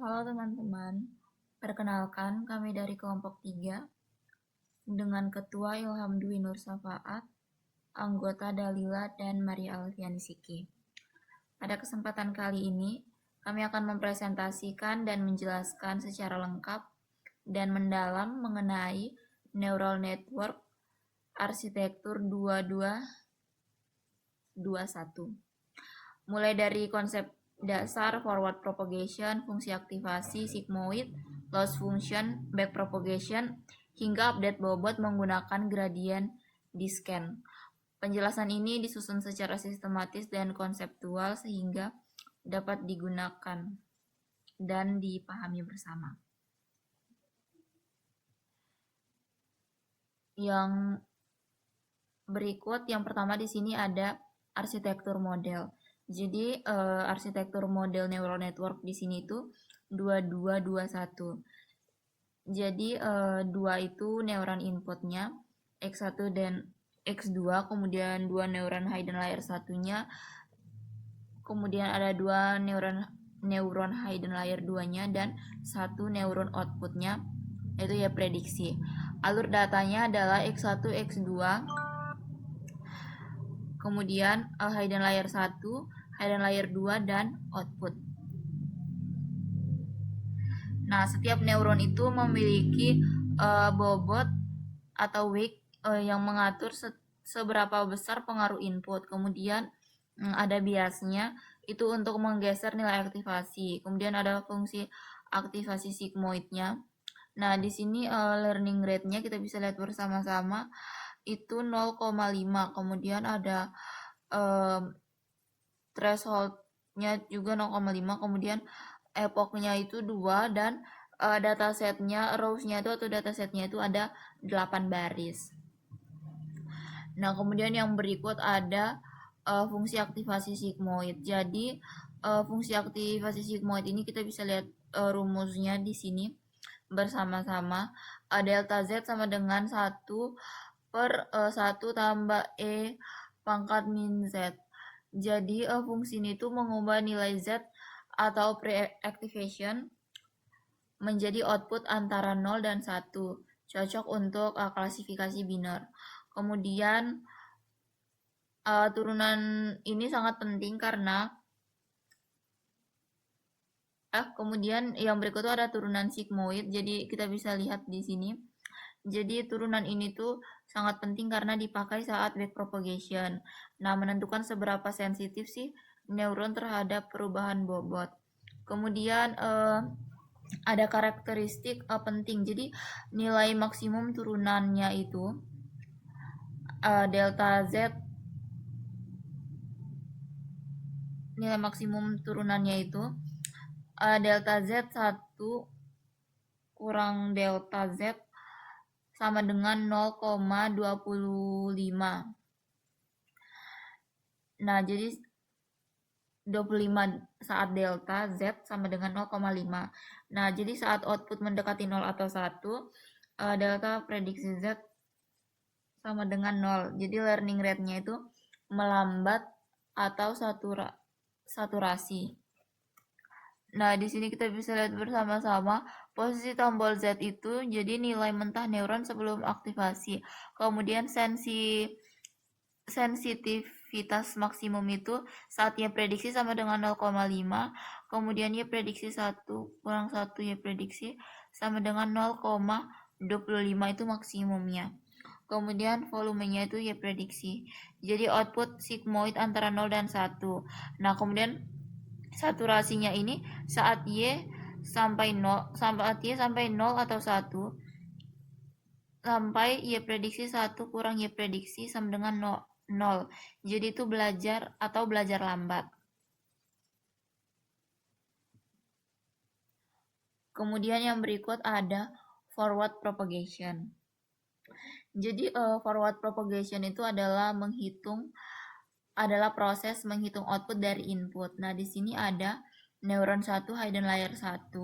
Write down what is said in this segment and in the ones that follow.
Halo teman-teman, perkenalkan kami dari kelompok 3 dengan Ketua Ilham Dwi Nur Safaat, anggota Dalila dan Maria Alfiani Siki. Pada kesempatan kali ini, kami akan mempresentasikan dan menjelaskan secara lengkap dan mendalam mengenai neural network arsitektur 2221. Mulai dari konsep dasar forward propagation, fungsi aktivasi, sigmoid, loss function, back propagation, hingga update bobot menggunakan gradient descent. Penjelasan ini disusun secara sistematis dan konseptual sehingga dapat digunakan dan dipahami bersama. Yang berikut, yang pertama di sini ada arsitektur model. Jadi arsitektur model neural network di sini itu 2221. Jadi 2 itu neuron inputnya, X1 dan X2, kemudian 2 neuron hidden layer satunya, kemudian ada 2 neuron hidden layer 2-nya dan 1 neuron outputnya, yaitu ya prediksi. Alur datanya adalah X1, X2, kemudian hidden layer 1, hidden layer 2, dan output. Nah, setiap neuron itu memiliki bobot atau weight yang mengatur seberapa besar pengaruh input. Kemudian ada biasnya itu untuk menggeser nilai aktivasi. Kemudian ada fungsi aktivasi sigmoidnya. Nah, di sini learning rate-nya kita bisa lihat bersama-sama itu 0,5. Kemudian ada threshold-nya juga 0,5. Kemudian epoch-nya itu 2 dan datasetnya, rows-nya itu atau datasetnya itu ada 8 baris. Nah, kemudian yang berikut ada fungsi aktivasi sigmoid. Jadi fungsi aktivasi sigmoid ini kita bisa lihat rumusnya di sini bersama-sama. Delta Z sama dengan 1/1 tambah E pangkat min Z. Jadi fungsi ini tuh mengubah nilai Z atau pre-activation menjadi output antara 0 dan 1, cocok untuk klasifikasi biner. Kemudian turunan ini sangat penting karena kemudian yang berikut itu ada turunan sigmoid. Jadi kita bisa lihat di sini. Jadi turunan ini tuh sangat penting karena dipakai saat backpropagation. Nah, menentukan seberapa sensitif sih neuron terhadap perubahan bobot. Kemudian ada karakteristik penting. Jadi nilai maksimum turunannya itu delta Z, nilai maksimum turunannya itu delta Z 1 kurang delta Z sama dengan 0,25. Nah, jadi 25 saat delta Z sama dengan 0,5. Nah, jadi saat output mendekati 0 atau 1, delta prediksi Z sama dengan 0. Jadi learning rate-nya itu melambat atau saturasi. Nah, di sini kita bisa lihat bersama-sama posisi tombol Z itu jadi nilai mentah neuron sebelum aktivasi. Kemudian sensitivitas maksimum itu saat Y prediksi sama dengan 0,5. Kemudian Y prediksi 1 kurang 1 Y prediksi sama dengan 0,25 itu maksimumnya. Kemudian volumenya itu Y prediksi. Jadi output sigmoid antara 0 dan 1. Nah, kemudian saturasinya ini saat Y sampai 0, sampai 0 atau 1 sampai Y prediksi 1 kurang Y prediksi sama dengan 0. Jadi itu belajar lambat. Kemudian yang berikut ada forward propagation. Jadi forward propagation itu adalah proses menghitung output dari input. Nah, di sini ada neuron 1 hidden layer 1.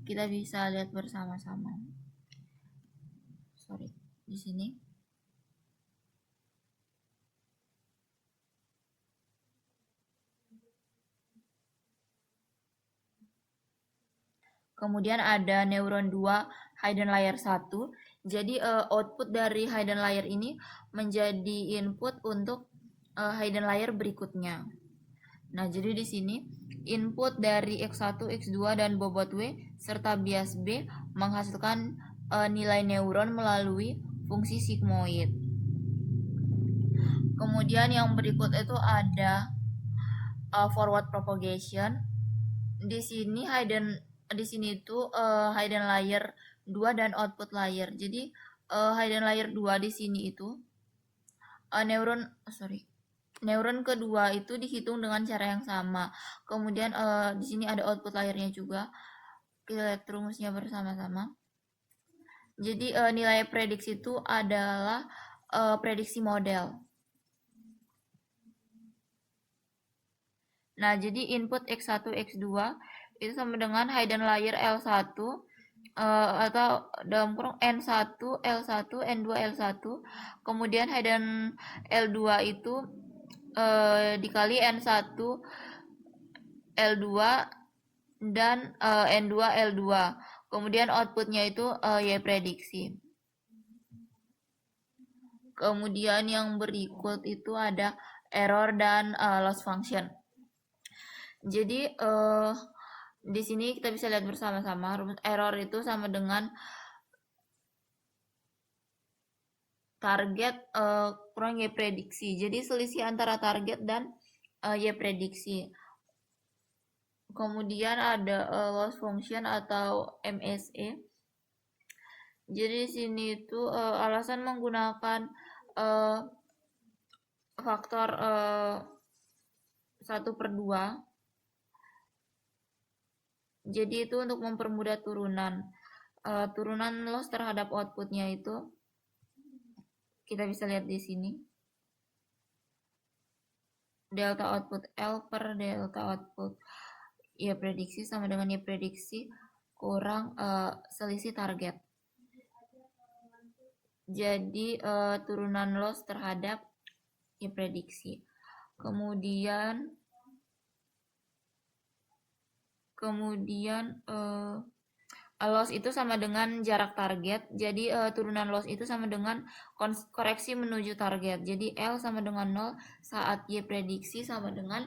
Kita bisa lihat bersama-sama. Di sini. Kemudian ada neuron 2 hidden layer 1. Jadi output dari hidden layer ini menjadi input untuk hidden layer berikutnya. Nah, jadi di sini input dari X1, X2 dan bobot W serta bias B menghasilkan nilai neuron melalui fungsi sigmoid. Kemudian yang berikut itu ada forward propagation. Di sini itu hidden layer 2 dan output layer. Jadi hidden layer 2 di sini itu neuron kedua itu dihitung dengan cara yang sama. Kemudian di sini ada output layernya juga. Kita lihat rumusnya bersama-sama. Jadi nilai prediksi itu adalah prediksi model. Nah, jadi input X1, X2 itu sama dengan hidden layer L1 atau dalam kurung N1, L1, N2, L1. Kemudian hidden L2 itu dikali N1, L2 dan N2, L2. Kemudian outputnya itu Y prediksi. Kemudian yang berikut itu ada error dan loss function. Jadi di sini kita bisa lihat bersama-sama rumus error itu sama dengan target kurang Y prediksi. Jadi selisih antara target dan Y prediksi. Kemudian ada loss function atau MSE. Jadi di sini itu alasan menggunakan faktor 1/2. Jadi itu untuk mempermudah turunan. Turunan loss terhadap outputnya itu kita bisa lihat di sini. Delta output L per delta output Y prediksi sama dengan Y prediksi kurang selisih target. Jadi turunan loss terhadap Y prediksi. Kemudian loss itu sama dengan jarak target. Jadi turunan loss itu sama dengan koreksi menuju target. Jadi L sama dengan 0 saat Y prediksi sama dengan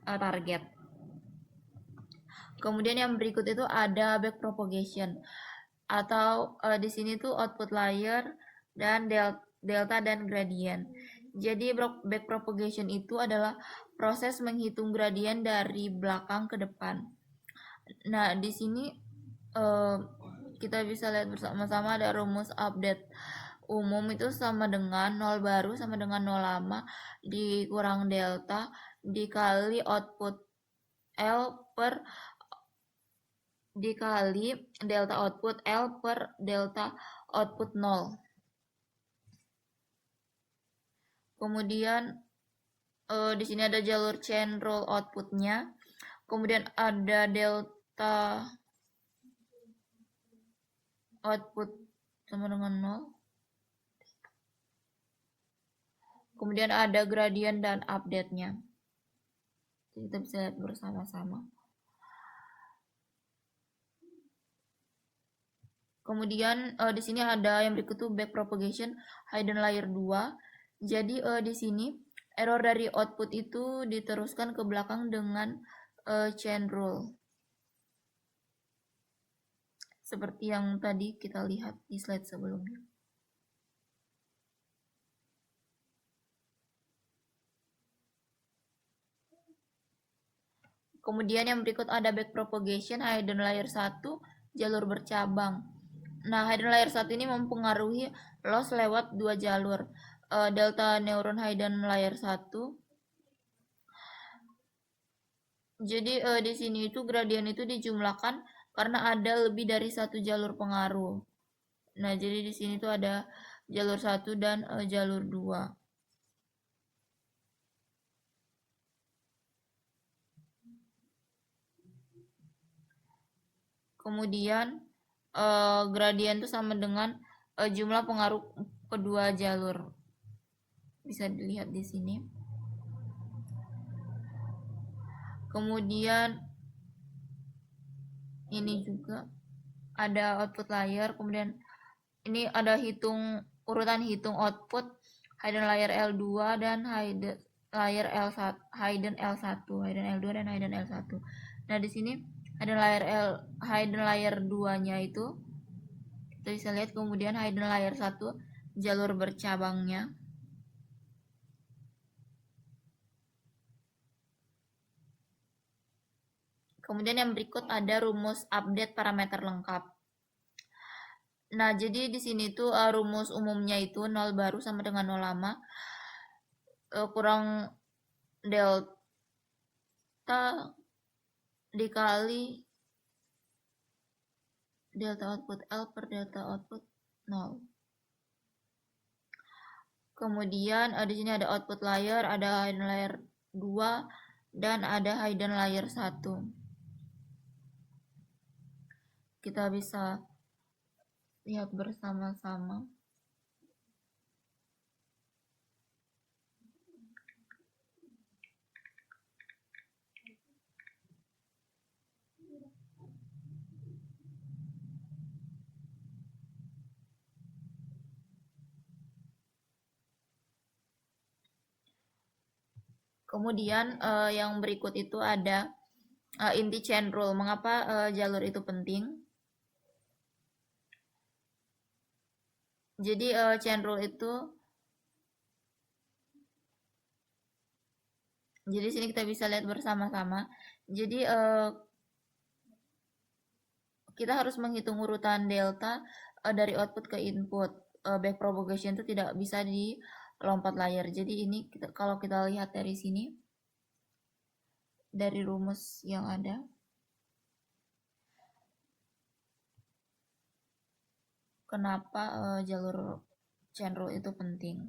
target. Kemudian yang berikut itu ada back propagation atau di sini tuh output layer dan delta dan gradient. Jadi back propagation itu adalah proses menghitung gradien dari belakang ke depan. Nah, di sini kita bisa lihat bersama-sama ada rumus update umum itu sama dengan 0 baru sama dengan 0 lama dikurang delta dikali output L per dikali delta output L per delta output 0. Kemudian di sini ada jalur chain rule outputnya. Kemudian ada delta output sama dengan 0. Kemudian ada gradient dan update-nya. Kita bisa lihat bersama-sama. Kemudian di sini ada yang berikut tuh back propagation hidden layer 2. Jadi di sini error dari output itu diteruskan ke belakang dengan chain rule. Seperti yang tadi kita lihat di slide sebelumnya. Kemudian yang berikut ada back propagation hidden layer 1 jalur bercabang. Nah, hidden layer 1 ini mempengaruhi loss lewat 2 jalur. Delta neuron hidden layer 1. Jadi di sini itu gradien itu dijumlahkan karena ada lebih dari satu jalur pengaruh. Nah, jadi di sini tuh ada jalur 1 dan jalur 2. Kemudian gradien itu sama dengan jumlah pengaruh kedua jalur. Bisa dilihat di sini. Kemudian ini juga ada output layer, kemudian ini ada urutan hitung output hidden layer L2 dan hidden layer L1, hidden L2 dan hidden L1. Nah, di sini hidden layer 2-nya itu kita bisa lihat, kemudian hidden layer 1 jalur bercabangnya. Kemudian yang berikut ada rumus update parameter lengkap. Nah, jadi di sini tuh rumus umumnya itu 0 baru sama dengan 0 lama kurang delta dikali delta output L per delta output 0. Kemudian di sini ada output layer, ada hidden layer 2 dan ada hidden layer 1. Kita bisa lihat bersama-sama. Kemudian yang berikut itu ada inti chain rule. Mengapa jalur itu penting? Jadi chain rule itu, jadi sini kita bisa lihat bersama-sama. Jadi kita harus menghitung urutan delta dari output ke input. Back propagation itu tidak bisa di lompat layer. Jadi ini kalau kita lihat dari sini, dari rumus yang ada, kenapa jalur chain rule itu penting.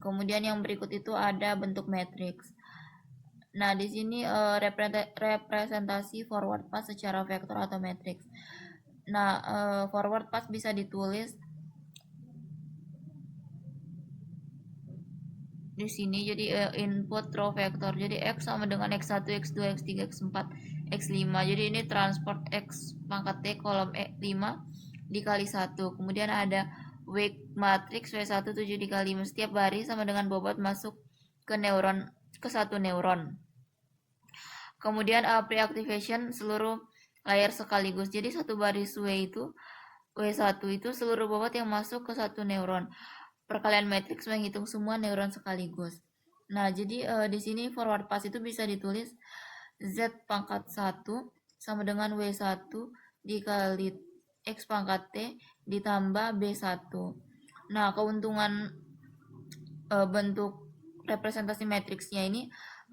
Kemudian yang berikut itu ada bentuk matriks. Nah, di sini representasi forward pass secara vektor atau matriks. Nah, forward pass bisa ditulis di sini, jadi input row vektor, jadi x sama dengan x1, x2, x3, x4, x5. Jadi ini transport x pangkat t kolom 5 dikali 1. Kemudian ada wake matrix W1 7 dikali 5. Setiap baris sama dengan bobot masuk ke satu neuron. Kemudian pre-activation seluruh layer sekaligus. Jadi satu baris W1 itu seluruh bobot yang masuk ke satu neuron. Perkalian matriks menghitung semua neuron sekaligus. Nah, jadi di sini forward pass itu bisa ditulis Z pangkat 1 sama dengan W1 dikali X pangkat T ditambah B1. Nah, keuntungan bentuk representasi matriksnya ini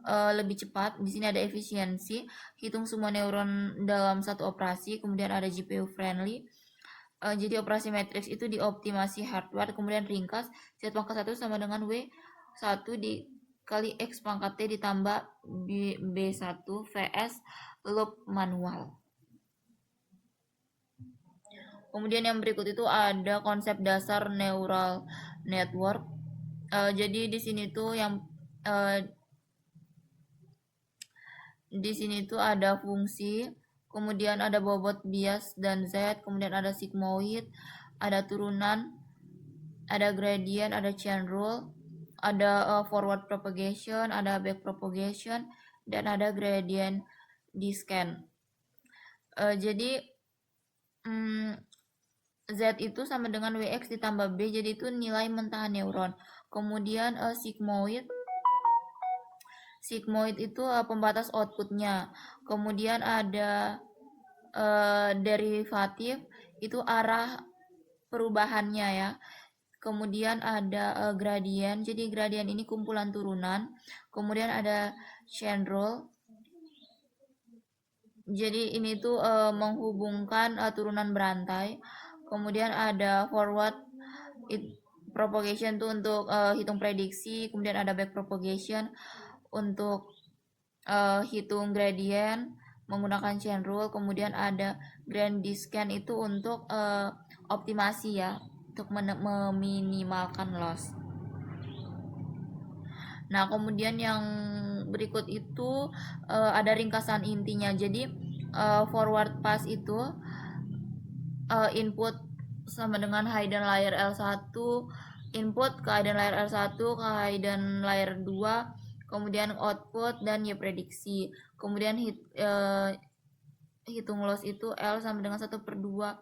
lebih cepat. Di sini ada efisiensi, hitung semua neuron dalam satu operasi, kemudian ada GPU friendly. Jadi operasi matriks itu dioptimasi hardware, kemudian ringkas, Z pangkat 1 sama dengan W1 dikali X pangkat T ditambah B1 vs loop manual. Kemudian yang berikut itu ada konsep dasar neural network. Jadi di sini tuh di sini tuh ada fungsi, kemudian ada bobot bias dan Z, kemudian ada sigmoid, ada turunan, ada gradient, ada chain rule, ada forward propagation, ada back propagation, dan ada gradient descent. Jadi Z itu sama dengan Wx ditambah B, jadi itu nilai mentah neuron. Kemudian sigmoid itu pembatas outputnya. Kemudian ada derivatif, itu arah perubahannya ya. Kemudian ada gradient, jadi gradient ini kumpulan turunan. Kemudian ada chain rule, jadi ini tuh menghubungkan turunan berantai. Kemudian ada forward propagation tuh untuk hitung prediksi. Kemudian ada back propagation untuk hitung gradient menggunakan chain rule. Kemudian ada gradient descent itu untuk optimasi ya, untuk meminimalkan loss. Nah, kemudian yang berikut itu ada ringkasan intinya. Jadi forward pass itu input sama dengan hidden layer L1, input ke hidden layer L1, ke hidden layer 2, kemudian output dan ya prediksi. Kemudian hitung loss itu L sama dengan 1/2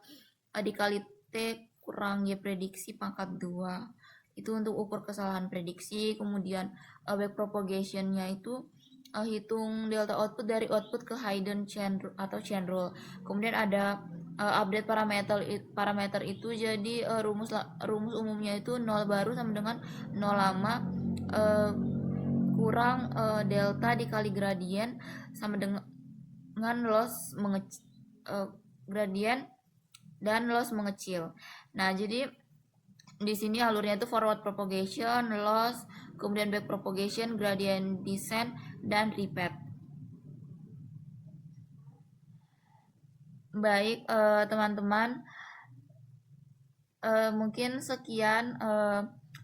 dikali T kurang y prediksi pangkat 2. Itu untuk ukur kesalahan prediksi. Kemudian back propagation-nya itu hitung delta output dari output ke hidden chain atau chain rule. Kemudian ada update parameter itu, jadi rumus umumnya itu 0 baru sama dengan 0 lama kurang delta dikali gradien sama dengan loss gradien dan loss mengecil. Nah, jadi di sini alurnya itu forward propagation, loss, kemudian back propagation, gradient descent, dan repeat. Baik, teman-teman, mungkin sekian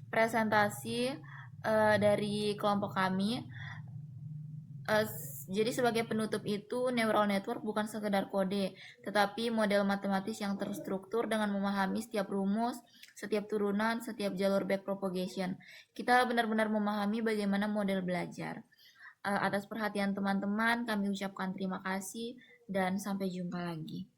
presentasi dari kelompok kami. Jadi sebagai penutup itu, neural network bukan sekedar kode, tetapi model matematis yang terstruktur dengan memahami setiap rumus, setiap turunan, setiap jalur back propagation. Kita benar-benar memahami bagaimana model belajar. Atas perhatian teman-teman, kami ucapkan terima kasih dan sampai jumpa lagi.